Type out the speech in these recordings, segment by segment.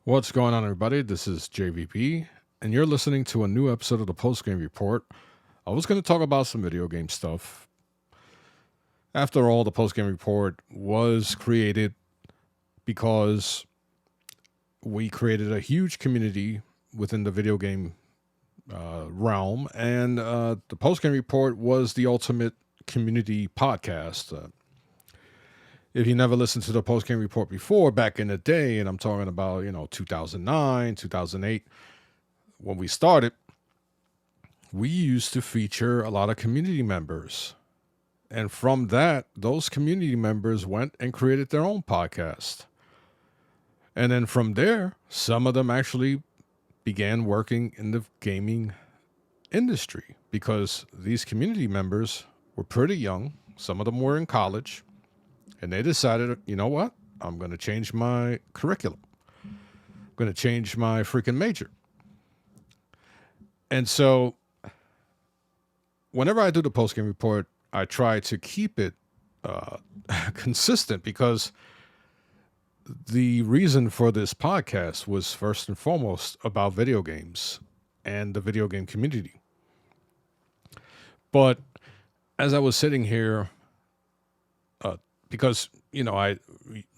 What's going on, everybody? This is JVP, and you're listening to a new episode of the Post Game Report. I was going to talk about some video game stuff. After all, the Post Game Report was created because we created a huge community within the video game realm, and the Post Game Report was the ultimate community podcast. If you never listened to the Post Game Report before, back in the day, and I'm talking about 2009, 2008, when we started, we used to feature a lot of community members. And from that, those community members went and created their own podcast. And then from there, some of them actually began working in the gaming industry because these community members were pretty young. Some of them were in college. And they decided, you know what? I'm going to change my curriculum. I'm going to change my freaking major. And so whenever I do the post-game report, I try to keep it consistent because the reason for this podcast was first and foremost about video games and the video game community. But as I was sitting here, because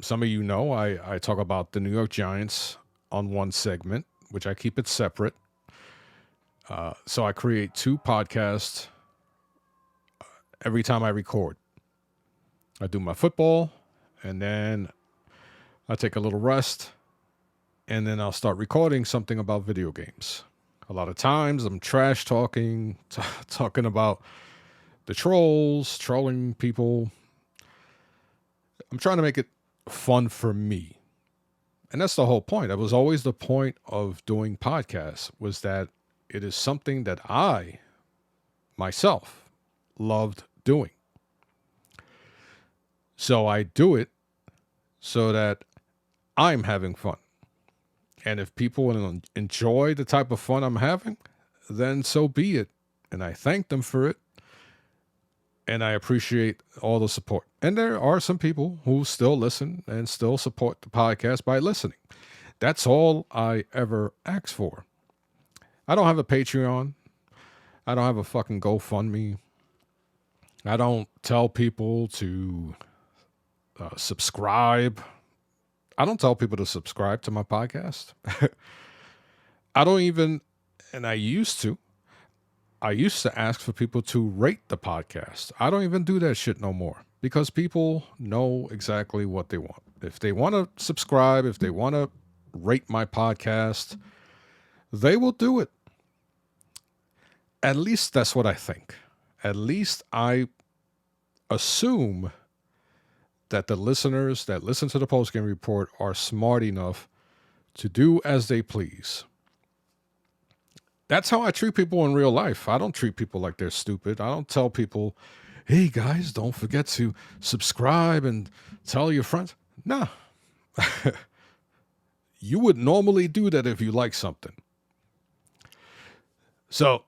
some of I talk about the New York Giants on one segment, which I keep it separate. So I create two podcasts every time I record. I do my football, and then I take a little rest, and then I'll start recording something about video games. A lot of times I'm trash talking, talking about the trolling people. I'm trying to make it fun for me. And that's the whole point. That was always the point of doing podcasts, was that it is something that I, myself, loved doing. So I do it so that I'm having fun. And if people enjoy the type of fun I'm having, then so be it. And I thank them for it. And I appreciate all the support. And there are some people who still listen and still support the podcast by listening. That's all I ever ask for. I don't have a Patreon. I don't have a fucking GoFundMe. I don't tell people to subscribe. I don't tell people to subscribe to my podcast. I don't even, and I used to ask for people to rate the podcast. I don't even do that shit no more because people know exactly what they want. If they want to subscribe, if they want to rate my podcast, they will do it. At least that's what I think. At least I assume that the listeners that listen to the postgame report are smart enough to do as they please. That's how I treat people in real life. I don't treat people like they're stupid. I don't tell people, hey guys, don't forget to subscribe and tell your friends. Nah. You would normally do that if you like something. So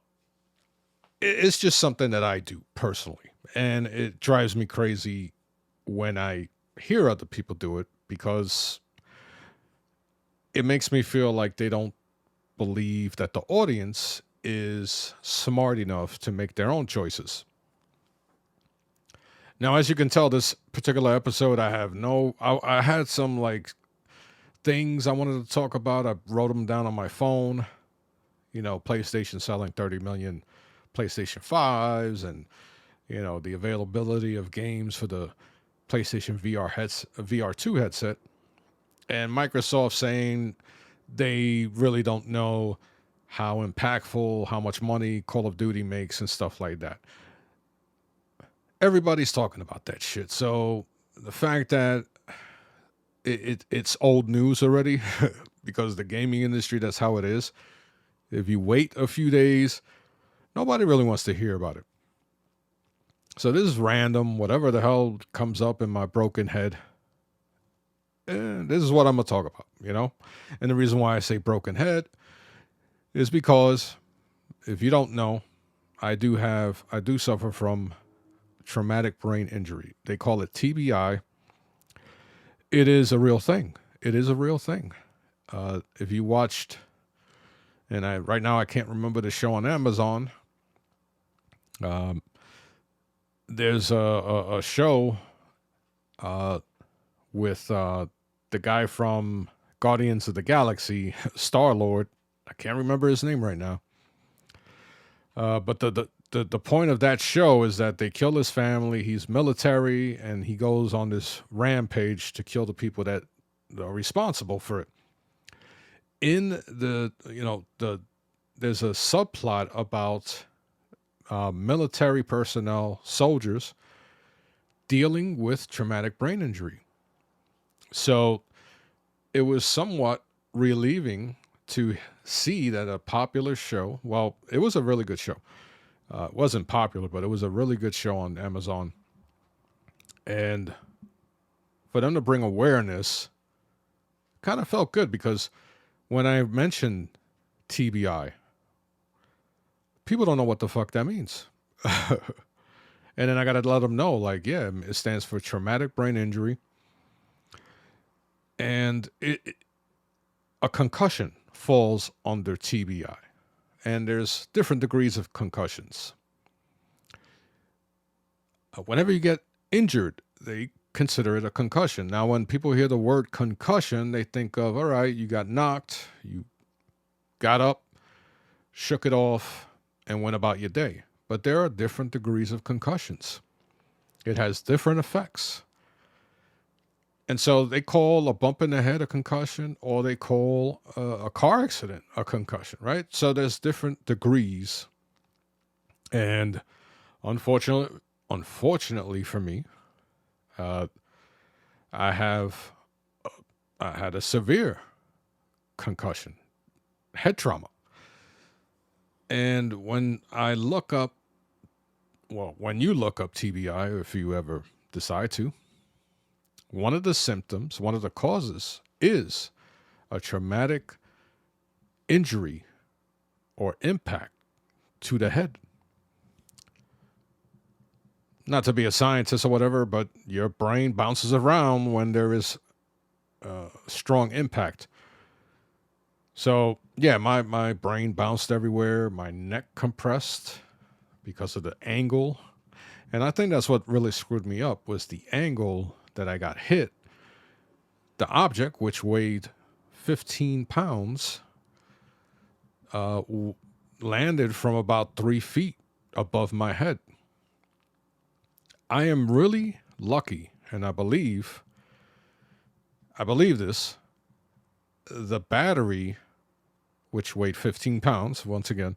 it's just something that I do personally. And it drives me crazy when I hear other people do it because it makes me feel like they don't believe that the audience is smart enough to make their own choices. Now, as you can tell, this particular episode, I had some like things I wanted to talk about. I wrote them down on my phone. PlayStation selling 30 million PlayStation 5s and, the availability of games for the PlayStation VR2 headset. And Microsoft saying they really don't know how impactful, how much money Call of Duty makes and stuff like that. Everybody's talking about that shit. So the fact that it's old news already because the gaming industry, that's how it is. If you wait a few days, nobody really wants to hear about it. So this is random, whatever the hell comes up in my broken head. This is what I'm going to talk about, And the reason why I say broken head is because if you don't know, I do suffer from traumatic brain injury. They call it TBI. It is a real thing. If you watched, and right now I can't remember the show on Amazon. Um, there's a show with the guy from Guardians of the Galaxy, Star Lord. I can't remember his name right now. But the point of that show is that they kill his family. He's military, and he goes on this rampage to kill the people that are responsible for it. In there's a subplot about military personnel, soldiers, dealing with traumatic brain injury. So it was somewhat relieving to see that a popular show, well, it was a really good show. It wasn't popular, but it was a really good show on Amazon. And for them to bring awareness kind of felt good, because when I mentioned TBI, people don't know what the fuck that means. And then I got to let them know, like, yeah, it stands for traumatic brain injury. And a concussion falls under TBI. And there's different degrees of concussions. Whenever you get injured, they consider it a concussion. Now, when people hear the word concussion, they think of, all right, you got knocked, you got up, shook it off, and went about your day. But there are different degrees of concussions. It has different effects. And so they call a bump in the head a concussion, or they call a car accident a concussion, right? So there's different degrees. And unfortunately for me, I had a severe concussion, head trauma. And when you look up TBI, if you ever decide to, one of the symptoms, one of the causes is a traumatic injury or impact to the head. Not to be a scientist or whatever, but your brain bounces around when there is strong impact. So, yeah, my brain bounced everywhere. My neck compressed because of the angle. And I think that's what really screwed me up, was the angle that I got hit. The object, which weighed 15 pounds, landed from about 3 feet above my head. I am really lucky, and I believe this. The battery, which weighed 15 pounds, once again,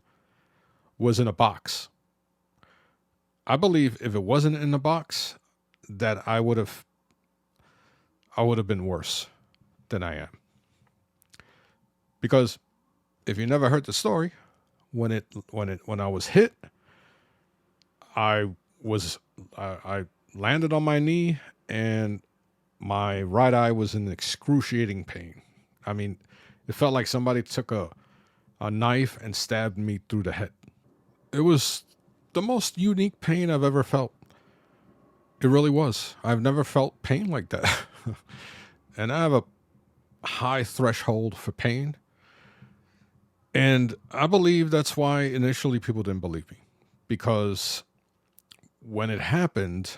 was in a box. I believe if it wasn't in the box, that I would have been worse than I am. Because if you never heard the story, when I was hit, I landed on my knee, and my right eye was in excruciating pain. I mean, it felt like somebody took a knife and stabbed me through the head. It was the most unique pain I've ever felt. It really was. I've never felt pain like that. And I have a high threshold for pain. And I believe that's why initially people didn't believe me. Because when it happened,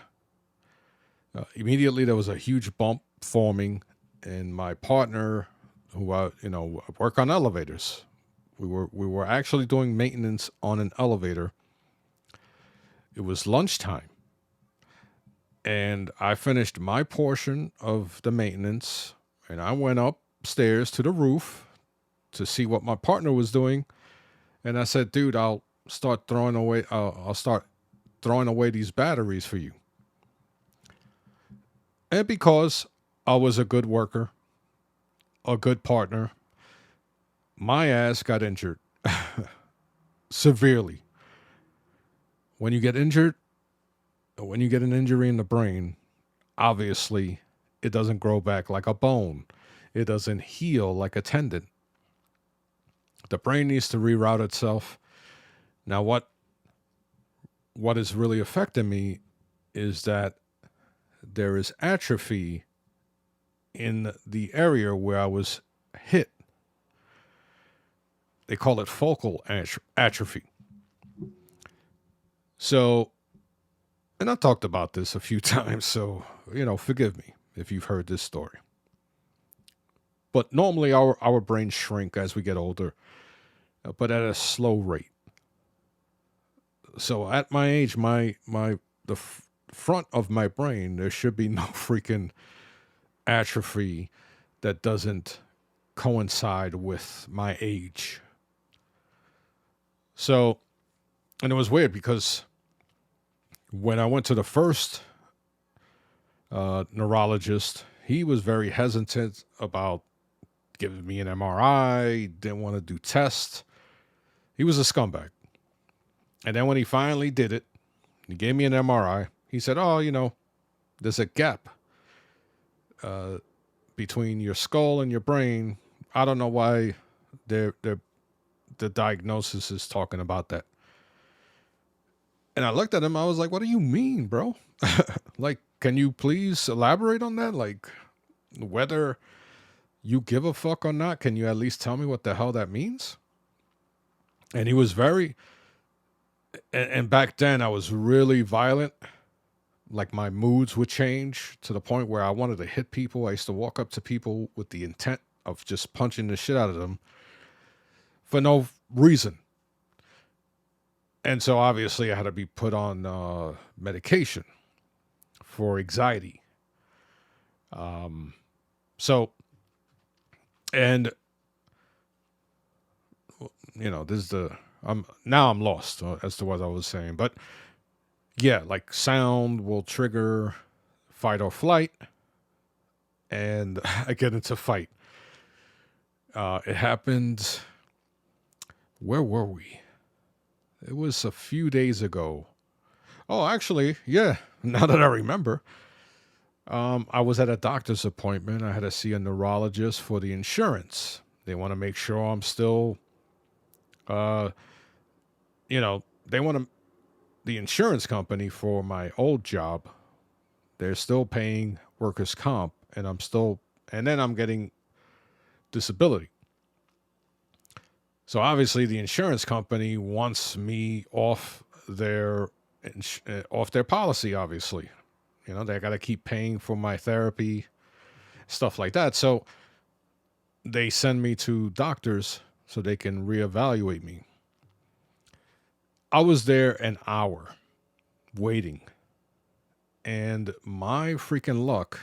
immediately there was a huge bump forming, and my partner, who work on elevators, we were actually doing maintenance on an elevator. It was lunchtime, and I finished my portion of the maintenance, and I went upstairs to the roof to see what my partner was doing. And I said, dude, I'll start throwing away these batteries for you. And because I was a good worker, a good partner, my ass got injured severely. When you get an injury in the brain, obviously it doesn't grow back like a bone. It doesn't heal like a tendon. The brain needs to reroute itself. Now, what is really affecting me is that there is atrophy in the area where I was hit They call it focal atrophy. So, and I talked about this a few times, so, forgive me if you've heard this story. But normally our brains shrink as we get older, but at a slow rate. So at my age, the front of my brain, there should be no freaking atrophy that doesn't coincide with my age. So, and it was weird because when I went to the first neurologist, he was very hesitant about giving me an MRI, didn't want to do tests. He was a scumbag. And then when he finally did it, he gave me an MRI. He said, "Oh, there's a gap between your skull and your brain. I don't know why the diagnosis is talking about that." And I looked at him. I was like, "What do you mean, bro? Like, can you please elaborate on that? Like, whether you give a fuck or not, can you at least tell me what the hell that means?" And he was very, and back then I was really violent. Like my moods would change to the point where I wanted to hit people. I used to walk up to people with the intent of just punching the shit out of them for no reason. And so obviously I had to be put on medication for anxiety. So, and this is I'm lost as to what I was saying, but yeah, like sound will trigger fight or flight, and I get into fight. It happened. Where were we? It was a few days ago. Oh, actually, yeah. Now that I remember, I was at a doctor's appointment. I had to see a neurologist for the insurance. They want to make sure I'm still, they want to, the insurance company for my old job, they're still paying workers' comp, and then I'm getting disability. So obviously the insurance company wants me off their policy, obviously. They got to keep paying for my therapy, stuff like that. So they send me to doctors so they can reevaluate me. I was there an hour waiting. And my freaking luck,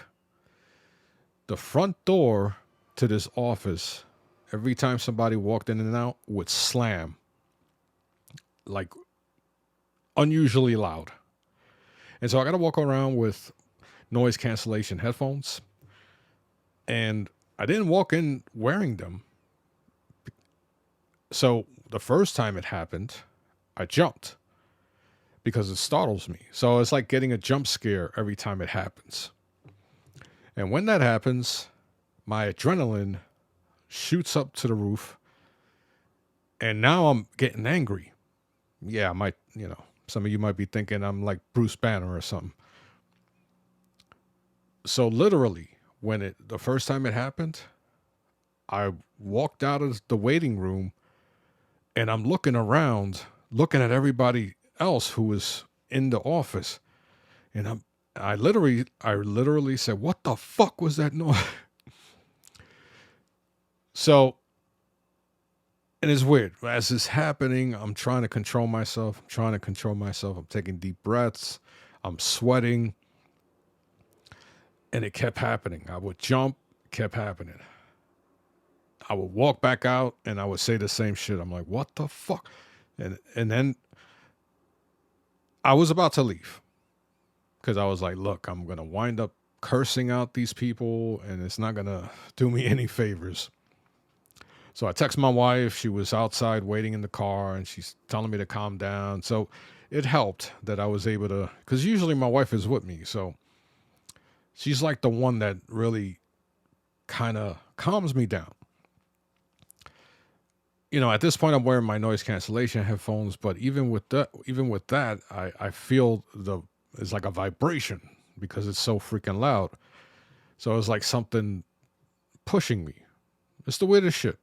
the front door to this office, every time somebody walked in and out, would slam like unusually loud. And so I got to walk around with noise cancellation headphones. And I didn't walk in wearing them. So the first time it happened, I jumped because it startles me. So it's like getting a jump scare every time it happens. And when that happens, my adrenaline shoots up to the roof. And now I'm getting angry. Yeah, I might, some of you might be thinking I'm like Bruce Banner or something. So literally, when the first time it happened, I walked out of the waiting room and I'm looking around, looking at everybody else who was in the office. And I literally said, "What the fuck was that noise?" So, and it's weird. As it's happening, I'm trying to control myself. I'm taking deep breaths. I'm sweating. And it kept happening. I would jump, kept happening. I would walk back out and I would say the same shit. I'm like, "What the fuck?" And then I was about to leave because I was like, "Look, I'm going to wind up cursing out these people and it's not going to do me any favors." So I text my wife. She was outside waiting in the car and she's telling me to calm down. So it helped that I was able to, because usually my wife is with me. So she's like the one that really kind of calms me down. At this point I'm wearing my noise cancellation headphones, but even with that, I feel it's like a vibration because it's so freaking loud. So it's like something pushing me. It's the weirdest shit.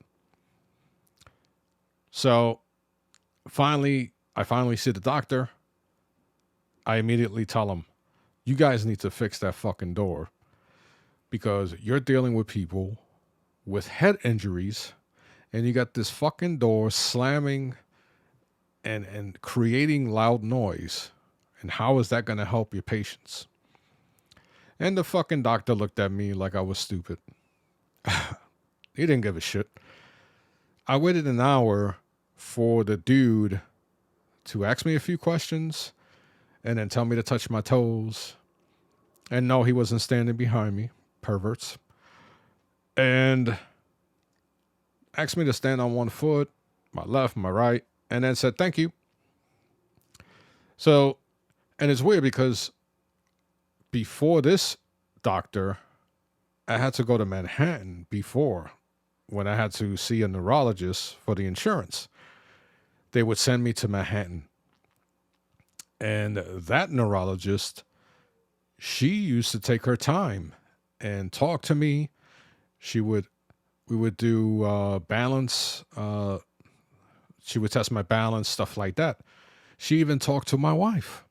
So I finally see the doctor. I immediately tell him, you guys need to fix that fucking door because you're dealing with people with head injuries and you got this fucking door slamming and creating loud noise. And how is that going to help your patients? And the fucking doctor looked at me like I was stupid. He didn't give a shit. I waited an hour for the dude to ask me a few questions and then tell me to touch my toes. And no, he wasn't standing behind me, perverts. And asked me to stand on one foot, my left, my right, and then said, thank you. So, and it's weird because before this doctor, I had to go to Manhattan before when I had to see a neurologist for the insurance. They would send me to Manhattan. And that neurologist, she used to take her time and talk to me. We would do balance. She would test my balance, stuff like that. She even talked to my wife.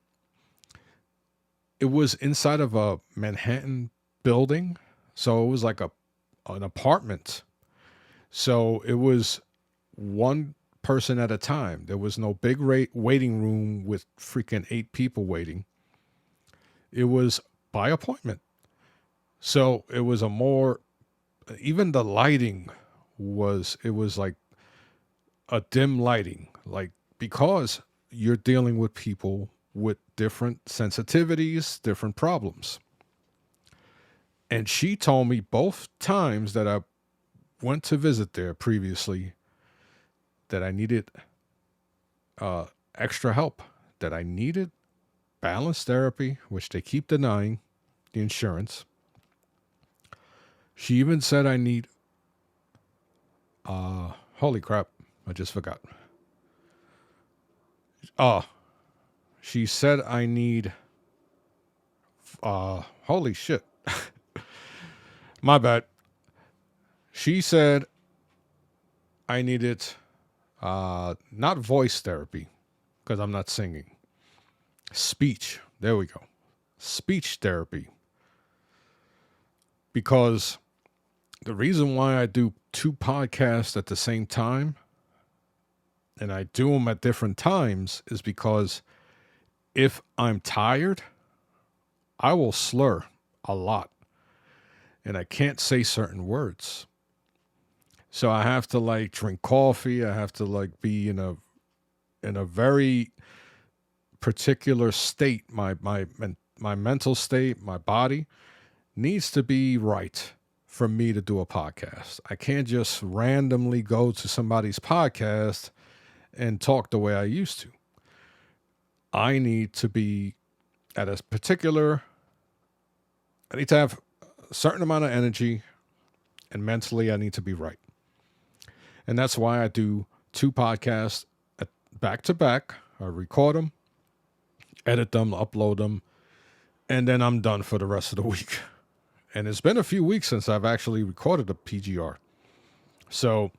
It was inside of a Manhattan building. So it was like an apartment. So it was one person at a time. There was no big waiting room with freaking 8 people waiting. It was by appointment. So it was even the lighting it was like a dim lighting, like because you're dealing with people with different sensitivities, different problems. And she told me both times that I went to visit there previously that I needed extra help, that I needed balance therapy, which they keep denying the insurance. She even said I need, holy crap, I just forgot. She said I need, holy shit. My bad. She said I needed, not voice therapy, because I'm not singing. Speech. There we go. Speech therapy. Because the reason why I do 2 podcasts at the same time, and I do them at different times, is because if I'm tired, I will slur a lot. And I can't say certain words. So I have to like drink coffee. I have to like be in a very particular state. My mental state, my body needs to be right for me to do a podcast. I can't just randomly go to somebody's podcast and talk the way I used to. I need to be at a particular, I need to have a certain amount of energy, and mentally I need to be right. And that's why I do 2 podcasts back to back. I record them, edit them, upload them, and then I'm done for the rest of the week. And it's been a few weeks since I've actually recorded a PGR. So,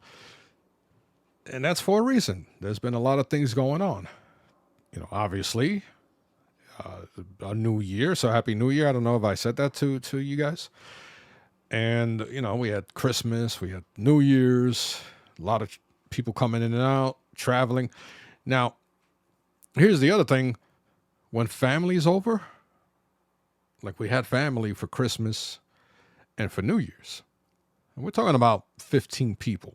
and that's for a reason. There's been a lot of things going on. Obviously, a new year. So happy New Year. I don't know if I said that to you guys. And, we had Christmas, we had New Year's, a lot of people coming in and out, traveling. Now, here's the other thing. When family's over, like we had family for Christmas and for New Year's, and we're talking about 15 people.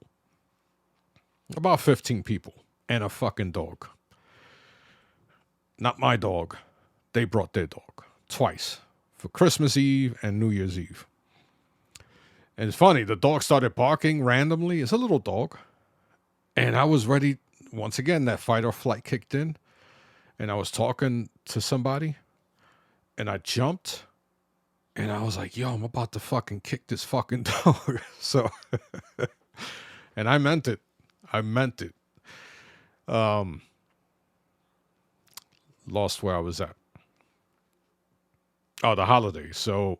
About 15 people and a fucking dog. Not my dog. They brought their dog twice for Christmas Eve and New Year's Eve. And it's funny, the dog started barking randomly. It's a little dog. And I was ready, once again, that fight or flight kicked in. And I was talking to somebody. And I jumped. And I was like, yo, I'm about to fucking kick this fucking dog. So, and I meant it. I meant it. Lost where I was at. Oh, the holidays. So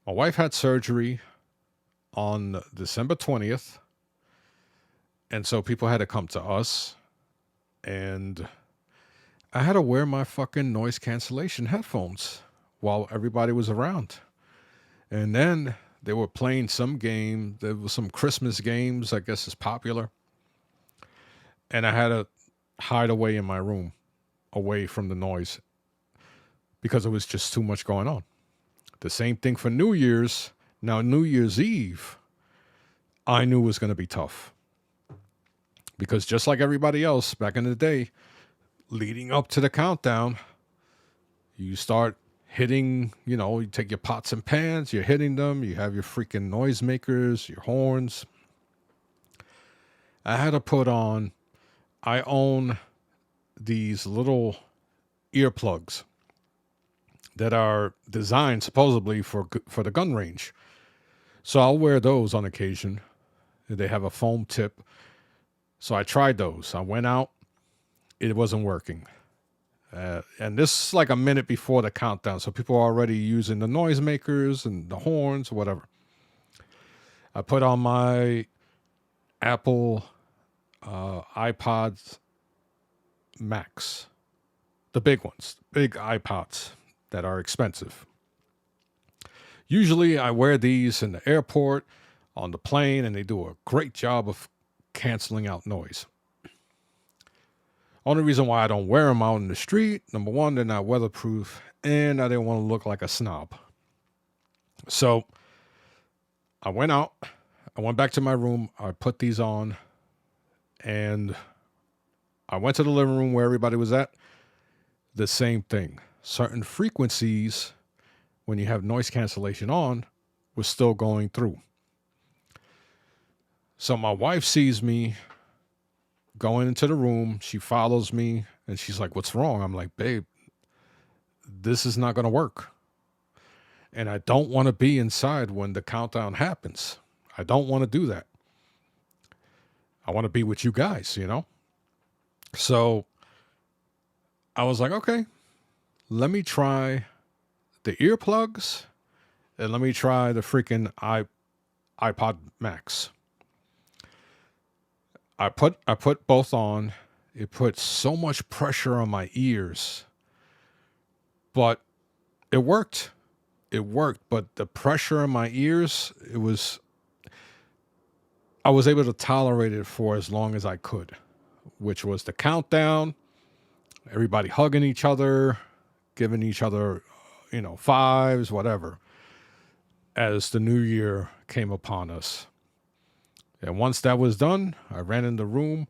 my wife had surgery on December 20th. And so people had to come to us, and I had to wear my fucking noise cancellation headphones while everybody was around. And then they were playing some game. There was some Christmas games, I guess is popular. And I had to hide away in my room, away from the noise, because it was just too much going on. The same thing for New Year's. Now, New Year's Eve, I knew was going to be tough. Because just like everybody else back in the day, leading up to the countdown, you start hitting, you take your pots and pans, you're hitting them, you have your freaking noisemakers, your horns. I had to I own these little earplugs that are designed supposedly for the gun range. So I'll wear those on occasion. They have a foam tip. So I tried those. I went out. It wasn't working. And this is like a minute before the countdown. So people are already using the noisemakers and the horns, whatever. I put on my Apple iPods Max. The big ones. Big iPods that are expensive. Usually I wear these in the airport, on the plane, and they do a great job of canceling out noise. Only reason why I don't wear them out in the street, number one, they're not weatherproof, and I didn't want to look like a snob. So I went out, I went back to my room, I put these on, and I went to the living room where everybody was at. The same thing. Certain frequencies, when you have noise cancellation on, was still going through. So my wife sees me going into the room. She follows me and she's like, "What's wrong?" I'm like, "Babe, this is not going to work. And I don't want to be inside when the countdown happens. I don't want to do that. I want to be with you guys, So I was like, okay, let me try the earplugs and let me try the freaking iPod Max. I put both on. It put so much pressure on my ears, but it worked. It worked, but the pressure in my ears, I was able to tolerate it for as long as I could, which was the countdown, everybody hugging each other, giving each other, fives, whatever, as the new year came upon us. And once that was done, I ran in the room,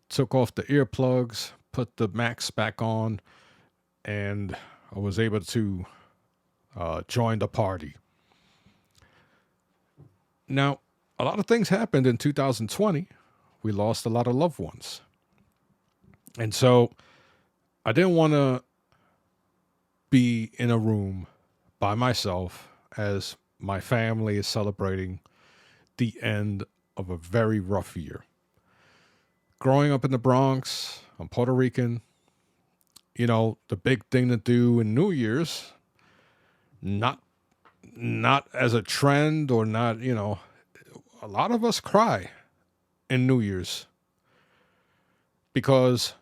took off the earplugs, put the Max back on, and I was able to join the party. Now, a lot of things happened in 2020. We lost a lot of loved ones. And so I didn't want to be in a room by myself as my family is celebrating the end of a very rough year. Growing up in the Bronx, I'm Puerto Rican. The big thing to do in New Year's, not as a trend or not, a lot of us cry in New Year's because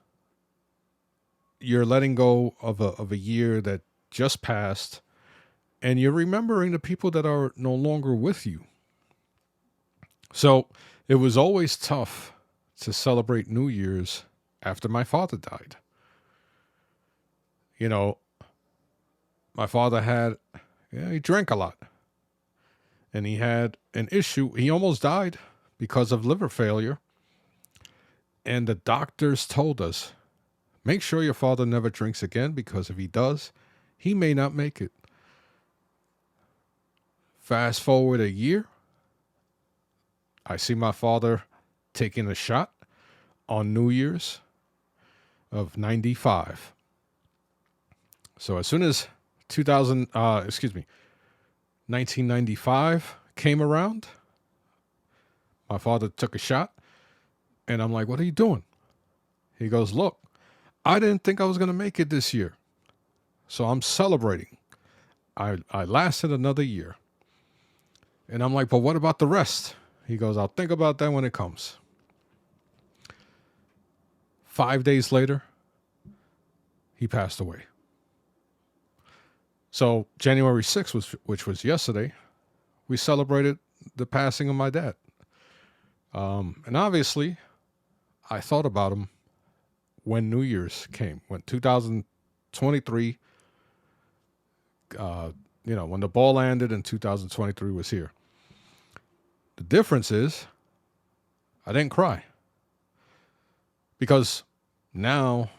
you're letting go of a year that just passed and you're remembering the people that are no longer with you. So it was always tough to celebrate New Year's after my father died. My father he drank a lot. And he had an issue. He almost died because of liver failure. And the doctors told us, make sure your father never drinks again, because if he does, he may not make it. Fast forward a year, I see my father taking a shot on New Year's of 95. So as soon as 1995 came around, my father took a shot, and I'm like, "What are you doing?" He goes, "Look, I didn't think I was going to make it this year, so I'm celebrating. I lasted another year." And I'm like, "But what about the rest?" He goes, "I'll think about that when it comes." 5 days later, he passed away. So January 6th, which was yesterday, we celebrated the passing of my dad. And obviously, I thought about him when New Year's came, when 2023, when the ball landed and 2023 was here. The difference is I didn't cry because now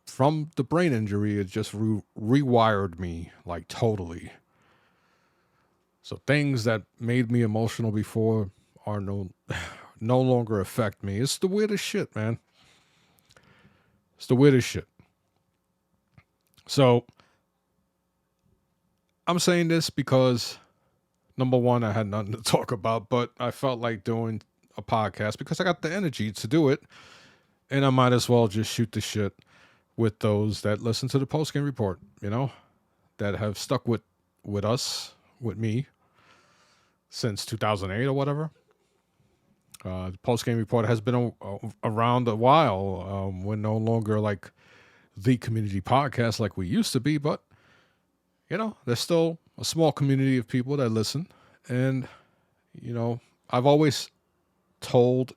from the brain injury, it just rewired me like totally. So things that made me emotional before are no longer affect me. It's the weirdest shit, man. It's the weirdest shit. So I'm saying this because, number one, I had nothing to talk about, but I felt like doing a podcast because I got the energy to do it. And I might as well just shoot the shit with those that listen to the post-game report, that have stuck with us, with me, since 2008 or whatever. The post-game report has been around a while. We're no longer like the community podcast like we used to be, but, there's still a small community of people that listen. And, I've always told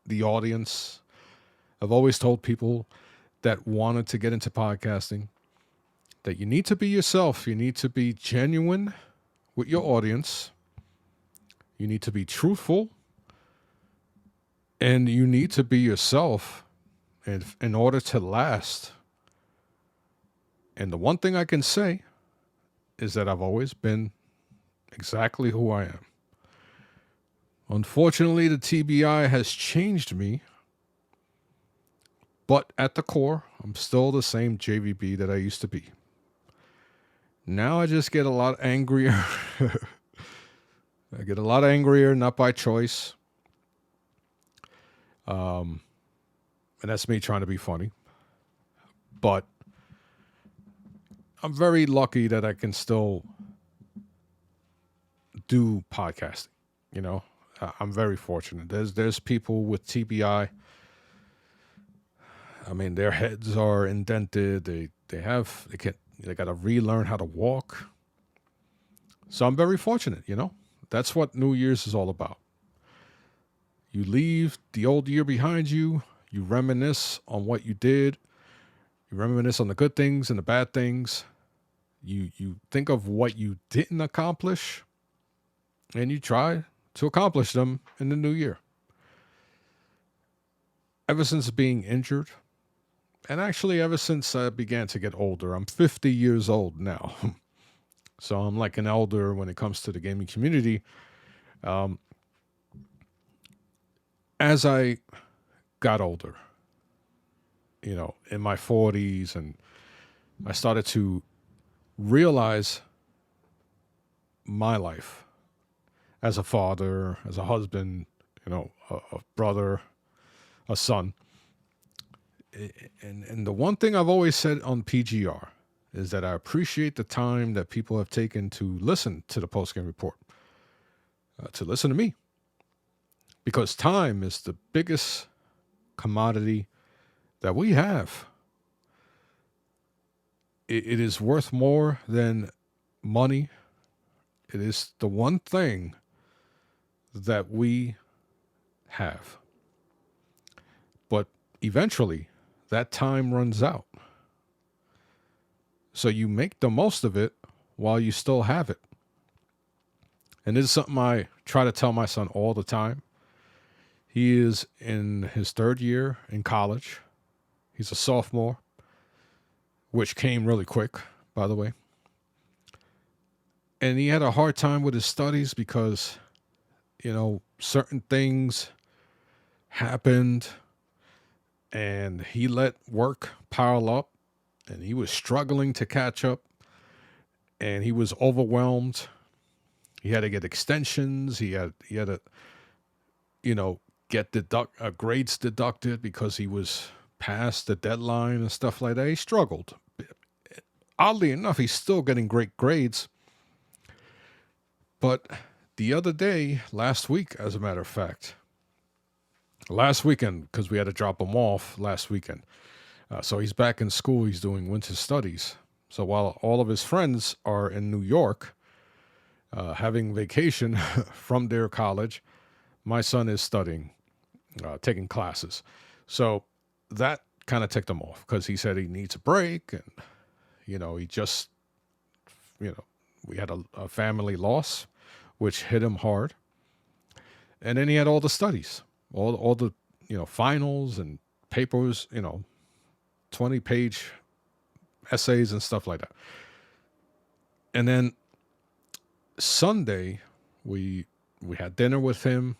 the audience, I've always told people that wanted to get into podcasting that you need to be yourself. You need to be genuine with your audience. You need to be truthful. And you need to be yourself in order to last. And the one thing I can say is that I've always been exactly who I am. Unfortunately, the TBI has changed me. But at the core, I'm still the same JVB that I used to be. Now I just get a lot angrier. I get a lot angrier, not by choice. And that's me trying to be funny. But I'm very lucky that I can still do podcasting. I'm very fortunate. There's people with TBI. I mean, their heads are indented. They got to relearn how to walk. So I'm very fortunate. That's what New Year's is all about. You leave the old year behind you. You reminisce on what you did. You reminisce on the good things and the bad things. You think of what you didn't accomplish, and you try to accomplish them in the new year. Ever since being injured, and actually ever since I began to get older, I'm 50 years old now. So I'm like an elder when it comes to the gaming community. As I got older, in my 40s, and I started to realize my life as a father, as a husband, a brother, a son. And the one thing I've always said on PGR is that I appreciate the time that people have taken to listen to the post-game report, to listen to me. Because time is the biggest commodity that we have. It is worth more than money. It is the one thing that we have. But eventually, that time runs out. So you make the most of it while you still have it. And this is something I try to tell my son all the time. He is in his third year in college. He's a sophomore, which came really quick, by the way. And he had a hard time with his studies because, certain things happened and he let work pile up and he was struggling to catch up and he was overwhelmed. He had to get extensions. He had to, get grades deducted because he was past the deadline and stuff like that. He struggled. Oddly enough, he's still getting great grades. But the other day, last week, as a matter of fact, last weekend, because we had to drop him off last weekend. So he's back in school. He's doing winter studies. So while all of his friends are in New York having vacation from their college, my son is studying, taking classes. So that kind of ticked him off because he said he needs a break. And, he just, we had a family loss, which hit him hard. And then he had all the studies, all the, finals and papers, 20-page essays and stuff like that. And then Sunday, we had dinner with him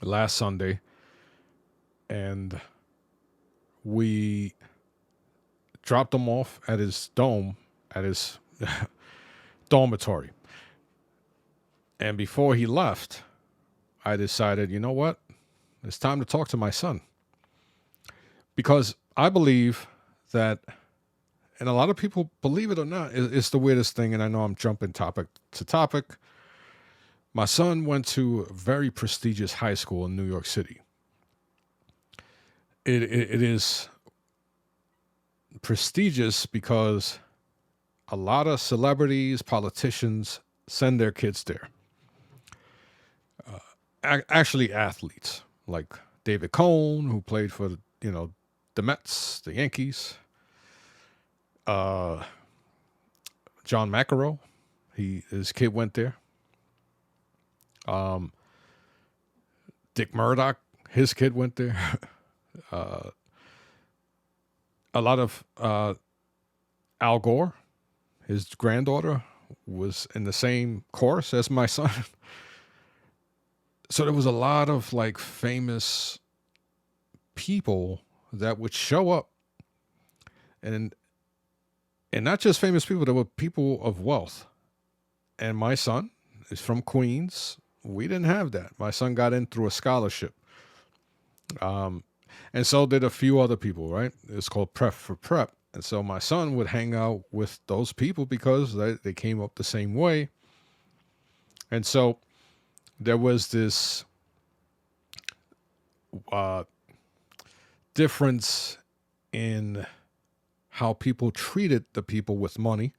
last Sunday, and we dropped him off at his dormitory. And before he left, I decided, you know what? It's time to talk to my son. Because I believe that, and a lot of people, believe it or not, it's the weirdest thing, and I know I'm jumping topic to topic. My son went to a very prestigious high school in New York City. It is prestigious because a lot of celebrities, politicians send their kids there. Actually, athletes like David Cohn, who played for the Mets, the Yankees. John McEnroe, his kid went there. Dick Murdoch, his kid went there. A lot of Al Gore, his granddaughter, was in the same course as my son. So there was a lot of like famous people that would show up, and not just famous people, there were people of wealth. And my son is from Queens. We didn't have that. My son got in through a scholarship. And so did a few other people, right? It's called Prep for Prep. And so my son would hang out with those people because they came up the same way. And so there was this difference in how people treated the people with money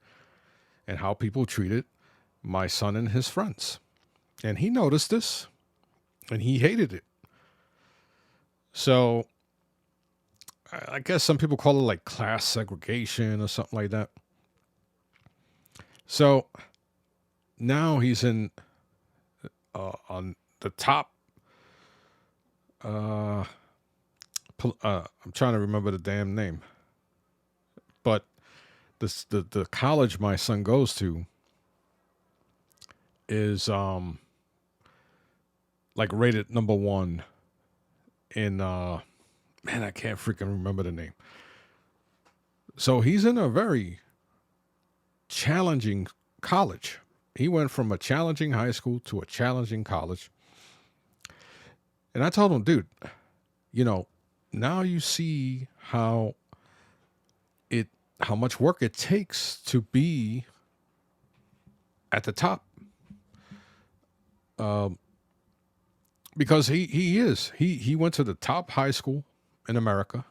and how people treated my son and his friends. And he noticed this and he hated it. So I guess some people call it like class segregation or something like that. So now he's in on the top. I'm trying to remember the damn name. But the college my son goes to is like rated number 1 in man, I can't freaking remember the name. So he's in a very challenging college. He went from a challenging high school to a challenging college. And I told him, dude, now you see how much work it takes to be at the top. Because he went to the top high school in America,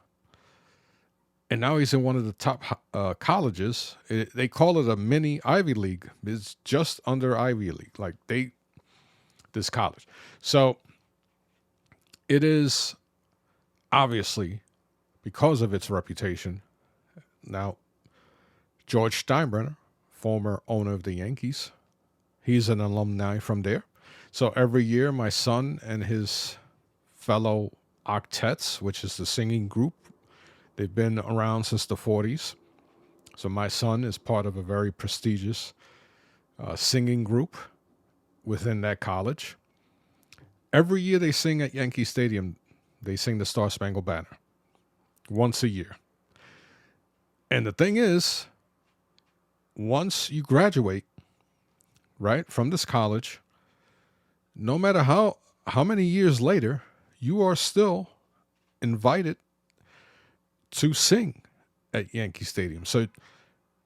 and now he's in one of the top colleges. They call it a mini Ivy League. It's just under Ivy League, like this college. So it is obviously because of its reputation. Now, George Steinbrenner, former owner of the Yankees, he's an alumni from there. So every year, my son and his fellow octets, which is the singing group, they've been around since the 40s. So my son is part of a very prestigious singing group within that college. Every year they sing at Yankee Stadium, they sing the Star Spangled Banner once a year. And the thing is, once you graduate, right, from this college, no matter how many years later, you are still invited to sing at Yankee Stadium. So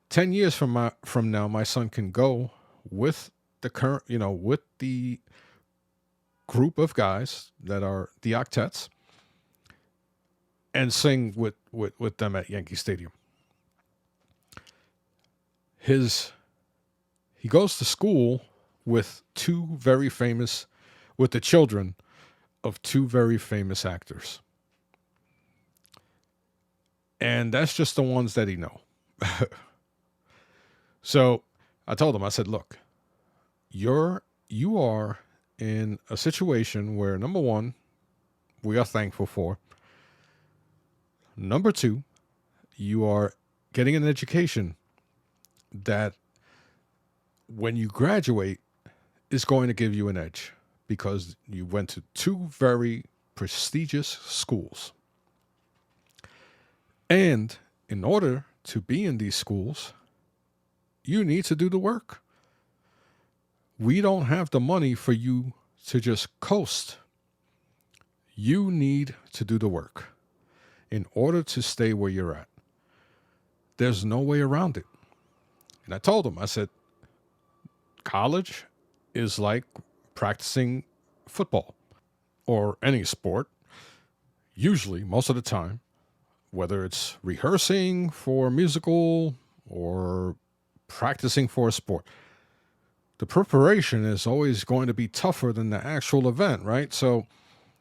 10 years from now, my son can go with the current, with the group of guys that are the octets and sing with them at Yankee Stadium. He goes to school with the children of two very famous actors. And that's just the ones that he know. So I told him, I said, look, you are in a situation where, number one, we are thankful for. Number two, you are getting an education that when you graduate is going to give you an edge because you went to two very prestigious schools. And in order to be in these schools, you need to do the work. We don't have the money for you to just coast. You need to do the work in order to stay where you're at. There's no way around it. And I told him, I said, college is like practicing football or any sport, usually, most of the time, whether it's rehearsing for a musical or practicing for a sport. The preparation is always going to be tougher than the actual event, right? So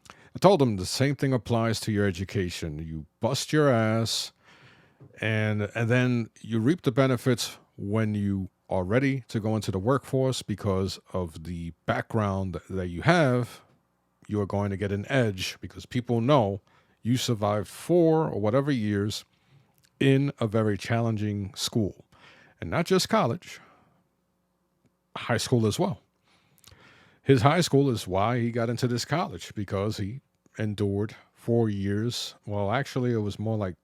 I told him the same thing applies to your education. You bust your ass, and then you reap the benefits when you are ready to go into the workforce because of the background that you have. You are going to get an edge because people know you survived 4 or whatever years in a very challenging school. And not just college, high school as well. His high school is why he got into this college, because he endured 4 years. Well, actually, it was more like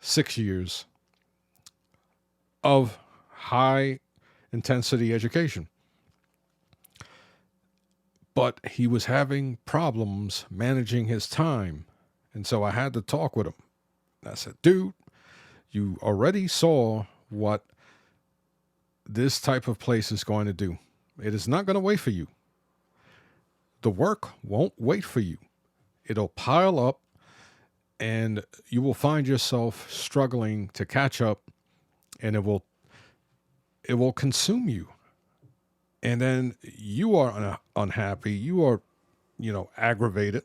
6 years of high intensity education. But he was having problems managing his time. And so I had to talk with him. I said, dude, you already saw what this type of place is going to do. It is not going to wait for you. The work won't wait for you. It'll pile up and you will find yourself struggling to catch up, and it will consume you. And then you are unhappy. You are, aggravated.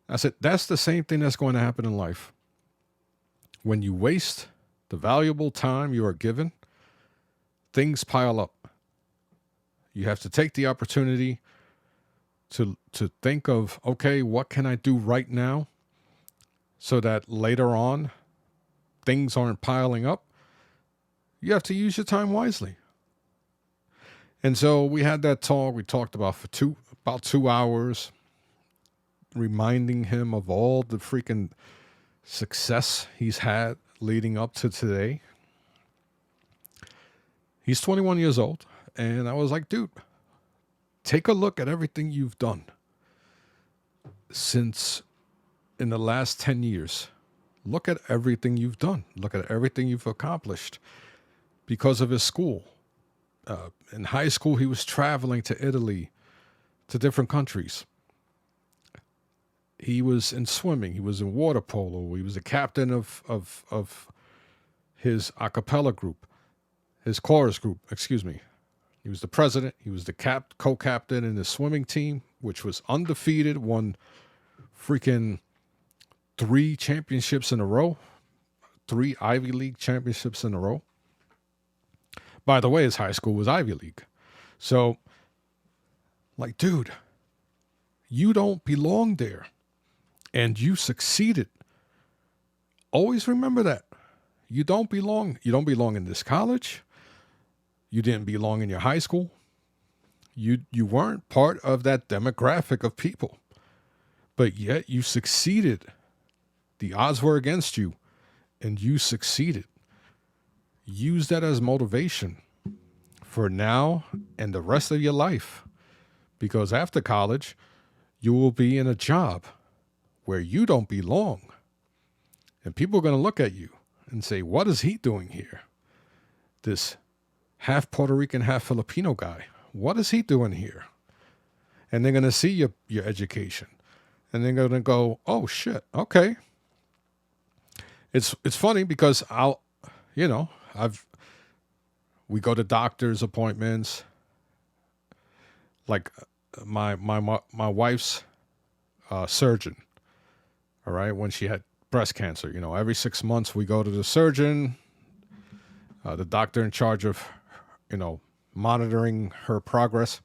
I said, that's the same thing that's going to happen in life. When you waste the valuable time you are given, things pile up. You have to take the opportunity to think of, okay, what can I do right now so that later on things aren't piling up? You have to use your time wisely. And so we had that talk. We talked about about 2 hours, reminding him of all the freaking success he's had leading up to today. He's 21 years old. And I was like, dude, take a look at everything you've done since in the last 10 years. Look at everything you've done. Look at everything you've accomplished because of his school. In high school, he was traveling to Italy, to different countries. He was in swimming. He was in water polo. He was the captain of his a cappella group, his chorus group, excuse me. He was the president. He was the co-captain in the swimming team, which was undefeated, won freaking 3 championships in a row, 3 Ivy League championships in a row. By the way, his high school was Ivy League. So, like, dude, you don't belong there. And you succeeded. Always remember that. You don't belong. You don't belong in this college. You didn't belong in your high school. You weren't part of that demographic of people. But yet you succeeded. The odds were against you, and you succeeded. Use that as motivation for now and the rest of your life. Because after college, you will be in a job where you don't belong. And people are going to look at you and say, what is he doing here? This half Puerto Rican, half Filipino guy. What is he doing here? and they're going to see your education, and they're going to go, "Oh shit, okay." It's funny because you know, I've we go to doctor's appointments. Like my wife's surgeon. All right, when she had breast cancer, every 6 months we go to the surgeon, the doctor in charge of, you know, monitoring her progress.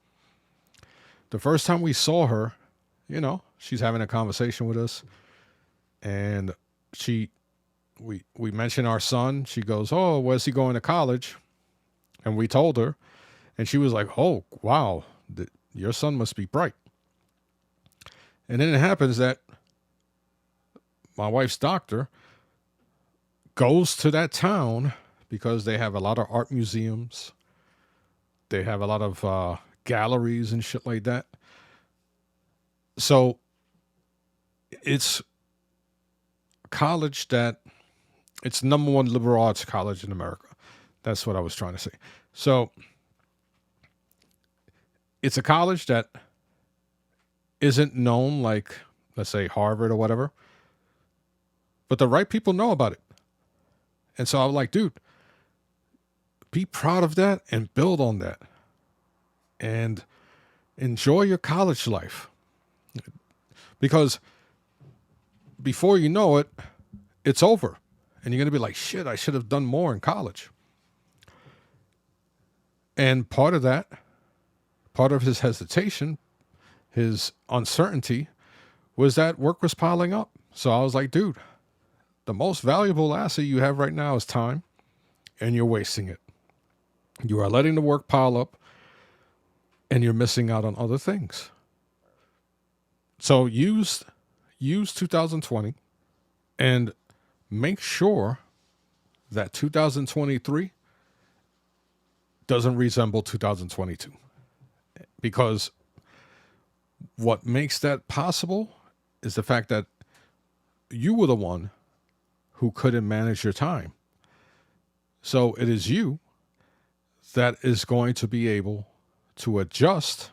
The first time we saw her, she's having a conversation with us, and she we mentioned our son. She goes, "Oh, where's he going to college?" And we told her, and she was like, "Oh, wow, your son must be bright." And then it happens that my wife's doctor goes to that town because they have a lot of art museums. They have a lot of galleries and shit like that. So it's a college that it's number one liberal arts college in America. That's what I was trying to say. So it's a college that isn't known like, let's say, Harvard or whatever, but the right people know about it. And so I was like, dude, be proud of that and build on that and enjoy your college life. Because before you know it, it's over. And you're going to be like, shit, I should have done more in college. And part of his hesitation, his uncertainty, was that work was piling up. So I was like, dude, the most valuable asset you have right now is time, and you're wasting it. You are letting the work pile up, and you're missing out on other things. So use 2020 and make sure that 2023 doesn't resemble 2022. Because what makes that possible is the fact that you were the one who couldn't manage your time. So it is you that is going to be able to adjust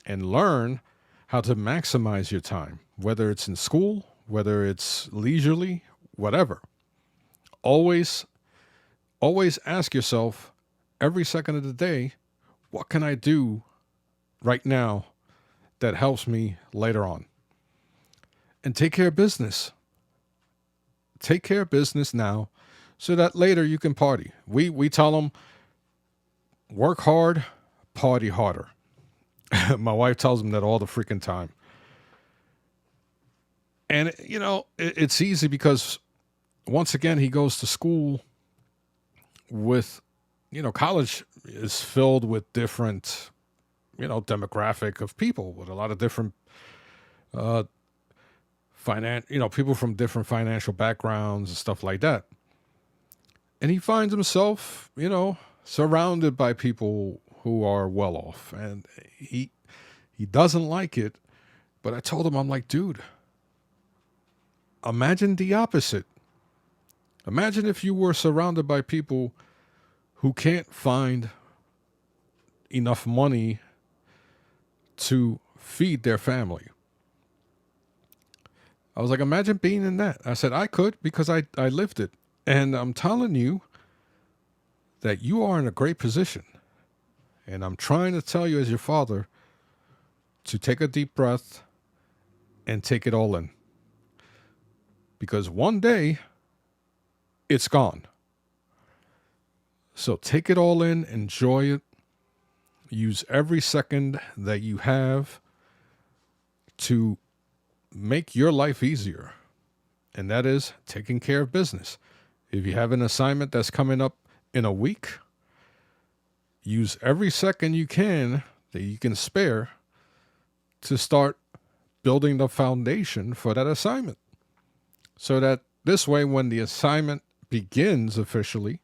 and learn how to maximize your time, whether it's in school, whether it's leisurely, whatever. Always ask yourself every second of the day, what can I do right now that helps me later on? And take care of business. Take care of business now so that later you can party. We tell them, work hard, party harder. My wife tells them that all the freaking time. And, it's easy because, once again, he goes to school with, college is filled with different, demographic of people with a lot of different people from different financial backgrounds and stuff like that. And he finds himself, surrounded by people who are well off, and he doesn't like it. But I told him, I'm like, dude, imagine the opposite. Imagine if you were surrounded by people who can't find enough money to feed their family. I was like, imagine being in that. I said, I could, because I lived it. And I'm telling you that you are in a great position. And I'm trying to tell you as your father to take a deep breath and take it all in. Because one day, it's gone. So take it all in, enjoy it. Use every second that you have to make your life easier. And that is taking care of business. If you have an assignment that's coming up in a week, use every second you can that you can spare to start building the foundation for that assignment. So that this way, when the assignment begins officially,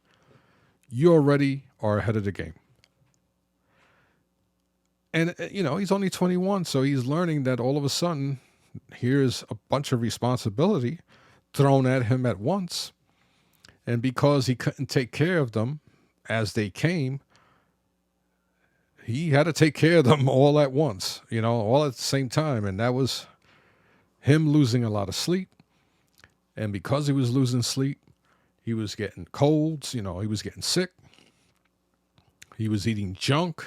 you already are ahead of the game. And, he's only 21, so he's learning that all of a sudden, here's a bunch of responsibility thrown at him at once. And because he couldn't take care of them as they came, he had to take care of them all at once, all at the same time. And that was him losing a lot of sleep. And because he was losing sleep, he was getting colds, he was getting sick. He was eating junk.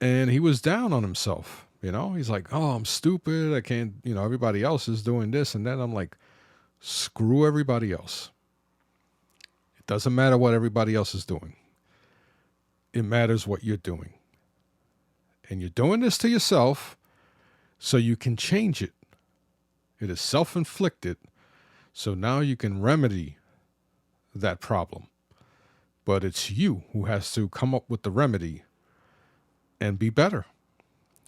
And he was down on himself. He's like, oh, I'm stupid. I can't, everybody else is doing this and that. I'm like, screw everybody else. It doesn't matter what everybody else is doing. It matters what you're doing. And you're doing this to yourself so you can change it. It is self-inflicted. So now you can remedy that problem. But it's you who has to come up with the remedy and be better.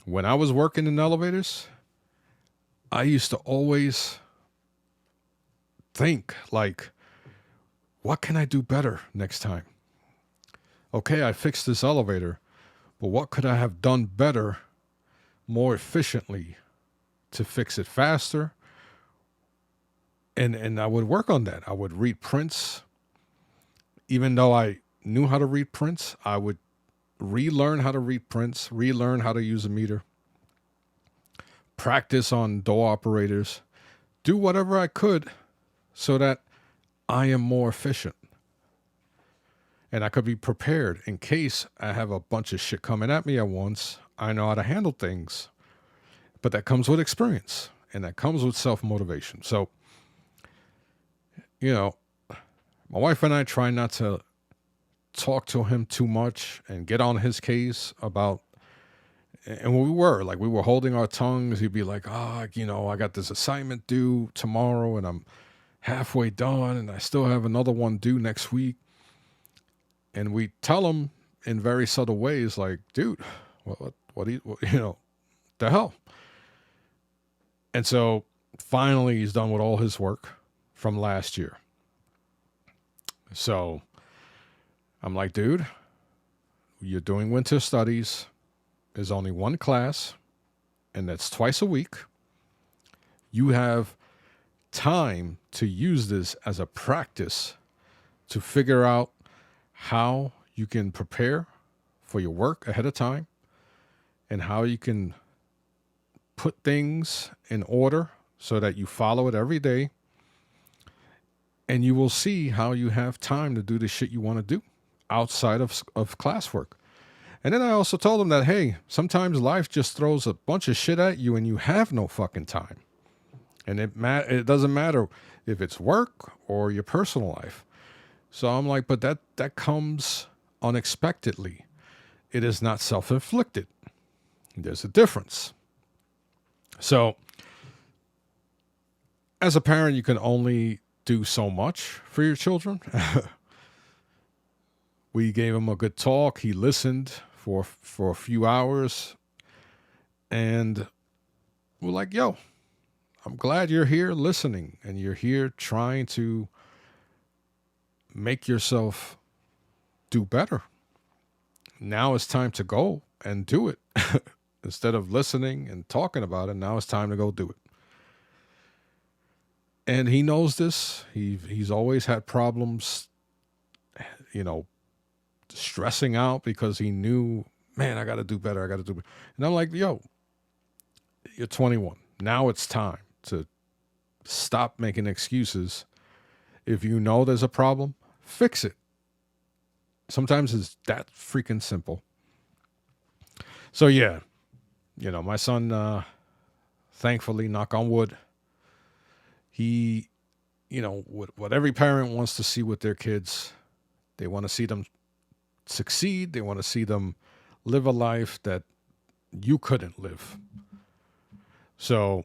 When I was working in elevators, I used to always think like, what can I do better next time? Okay, I fixed this elevator, but what could I have done better, more efficiently to fix it faster? And I would work on that. I would read prints. Even though I knew how to read prints, I would relearn how to read prints, relearn how to use a meter, practice on door operators, do whatever I could so that I am more efficient. And I could be prepared in case I have a bunch of shit coming at me at once. I know how to handle things. But that comes with experience, and that comes with self-motivation. So, my wife and I try not to talk to him too much and get on his case about, and we were holding our tongues. He'd be like, I got this assignment due tomorrow and I'm halfway done and I still have another one due next week. And we tell him in very subtle ways, like, dude, what do you, the hell? And so finally he's done with all his work from last year. So I'm like, dude, you're doing winter studies. There's only one class, and that's twice a week. You have time to use this as a practice to figure out how you can prepare for your work ahead of time and how you can put things in order so that you follow it every day. And you will see how you have time to do the shit you want to do outside of classwork. And then I also told him that, hey, sometimes life just throws a bunch of shit at you and you have no fucking time. And it doesn't matter if it's work or your personal life. So I'm like, but that comes unexpectedly. It is not self-inflicted. There's a difference. So as a parent, you can only do so much for your children. We gave him a good talk. He listened for a few hours. And we're like, yo, I'm glad you're here listening and you're here trying to make yourself do better. Now it's time to go and do it. Instead of listening and talking about it, now it's time to go do it. And he knows this. He's always had problems, stressing out because he knew, man, I got to do better. And I'm like, yo, you're 21. Now it's time to stop making excuses. If you know there's a problem, fix it. Sometimes it's that freaking simple. So yeah, my son, thankfully, knock on wood, he, what every parent wants to see with their kids, they want to see them succeed. They want to see them live a life that you couldn't live. So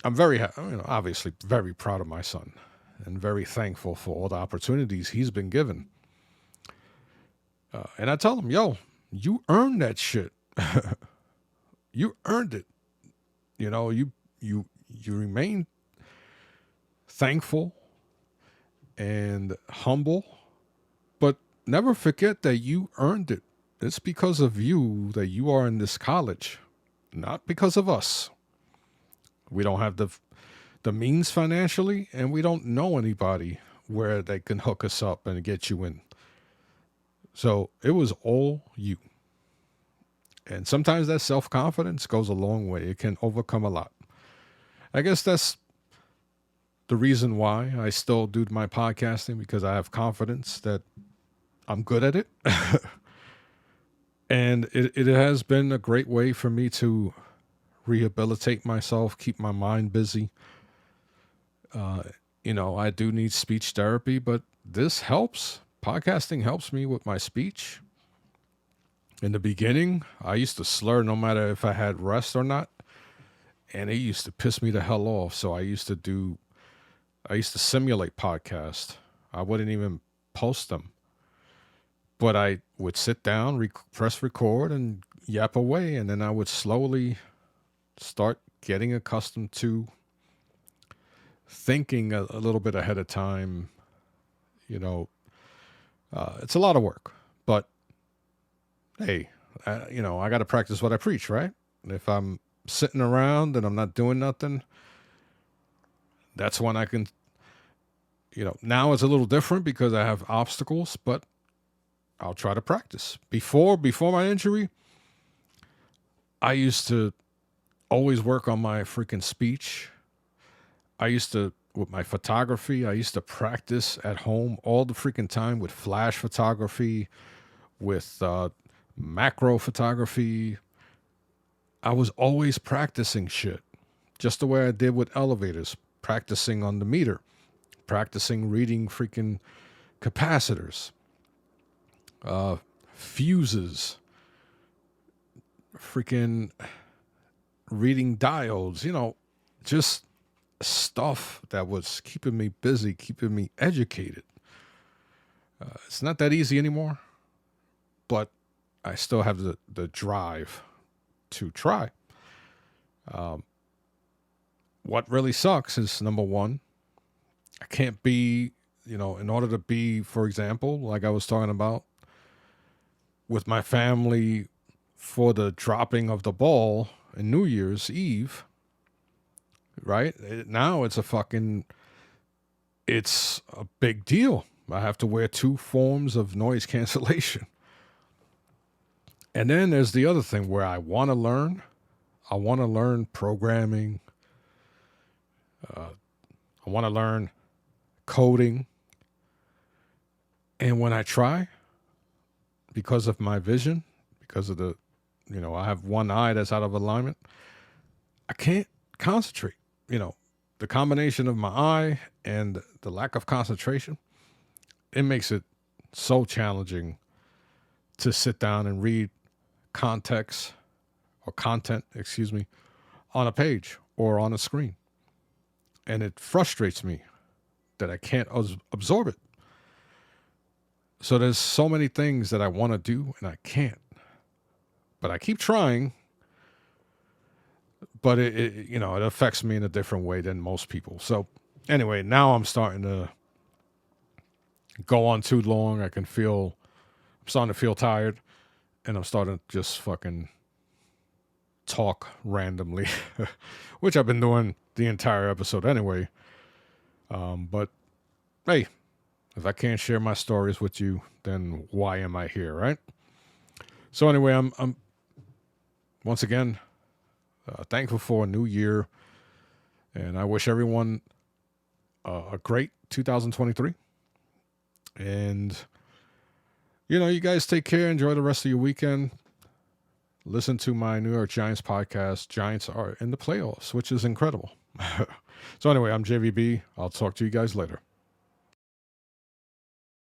I'm very, obviously very proud of my son and very thankful for all the opportunities he's been given. And I tell him, yo, you earned that shit. You earned it. You remain thankful and humble, but never forget that you earned it. It's because of you that you are in this college, not because of us. We don't have the means financially, and we don't know anybody where they can hook us up and get you in. So it was all you. And sometimes that self-confidence goes a long way. It can overcome a lot. I guess that's the reason why I still do my podcasting, because I have confidence that I'm good at it. And it has been a great way for me to rehabilitate myself, keep my mind busy. I do need speech therapy, but this helps. Podcasting helps me with my speech. In the beginning, I used to slur no matter if I had rest or not. And it used to piss me the hell off. So I used to simulate podcasts. I wouldn't even post them. But I would sit down, press record, and yap away. And then I would slowly start getting accustomed to thinking a little bit ahead of time. It's a lot of work. But, hey, I got to practice what I preach, right? And if I'm sitting around and I'm not doing nothing, that's when I can, now it's a little different because I have obstacles, but I'll try to practice. Before my injury, I used to always work on my freaking speech. With my photography, I used to practice at home all the freaking time with flash photography, with macro photography. I was always practicing shit, just the way I did with elevators, practicing on the meter, practicing reading freaking capacitors, fuses, freaking reading diodes, just stuff that was keeping me busy, keeping me educated. It's not that easy anymore, but I still have the drive to try. What really sucks is, number one, I can't be, in order to be, for example, like I was talking about, with my family for the dropping of the ball in New Year's Eve, right? Now it's a big deal. I have to wear 2 forms of noise cancellation. And then there's the other thing where I want to learn. I want to learn programming. I want to learn coding. And when I try, because of my vision, because of I have one eye that's out of alignment, I can't concentrate. The combination of my eye and the lack of concentration, it makes it so challenging to sit down and read content, on a page or on a screen. And it frustrates me that I can't absorb it. So there's so many things that I want to do and I can't. But I keep trying. But it affects me in a different way than most people. So anyway, now I'm starting to go on too long. I'm starting to feel tired, and I'm starting to just fucking talk randomly, which I've been doing the entire episode anyway. But hey, if I can't share my stories with you, then why am I here, right? So anyway, I'm once again thankful for a new year, and I wish everyone a great 2023. And you guys take care. Enjoy the rest of your weekend. Listen to my New York Giants podcast. Giants are in the playoffs, which is incredible. So anyway, I'm JVB. I'll talk to you guys later.